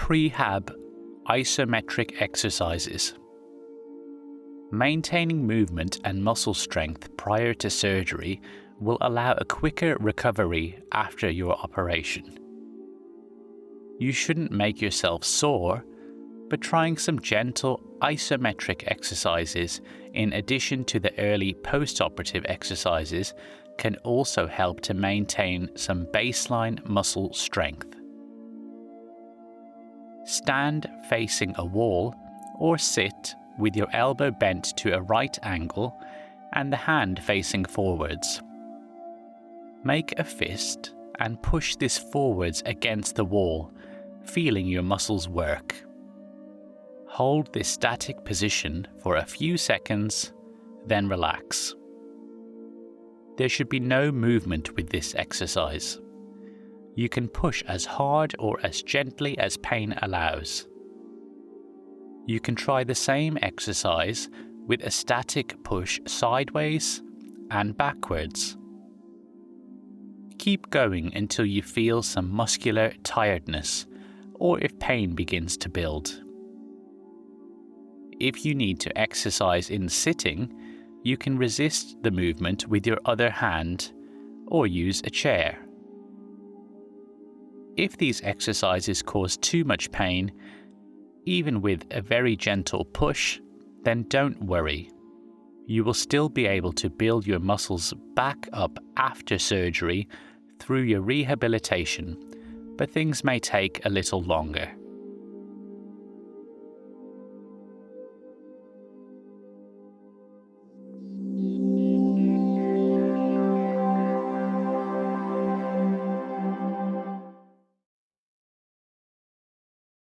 Prehab isometric exercises. Maintaining movement and muscle strength prior to surgery will allow a quicker recovery after your operation. You shouldn't make yourself sore, but trying some gentle isometric exercises in addition to the early post-operative exercises can also help to maintain some baseline muscle strength. Stand facing a wall or sit with your elbow bent to a right angle and the hand facing forwards. Make a fist and push this forwards against the wall, feeling your muscles work. Hold this static position for a few seconds, then relax. There should be no movement with this exercise. You can push as hard or as gently as pain allows. You can try the same exercise with a static push sideways and backwards. Keep going until you feel some muscular tiredness or if pain begins to build. If you need to exercise in sitting, you can resist the movement with your other hand or use a chair. If these exercises cause too much pain, even with a very gentle push, then don't worry. You will still be able to build your muscles back up after surgery through your rehabilitation, but things may take a little longer.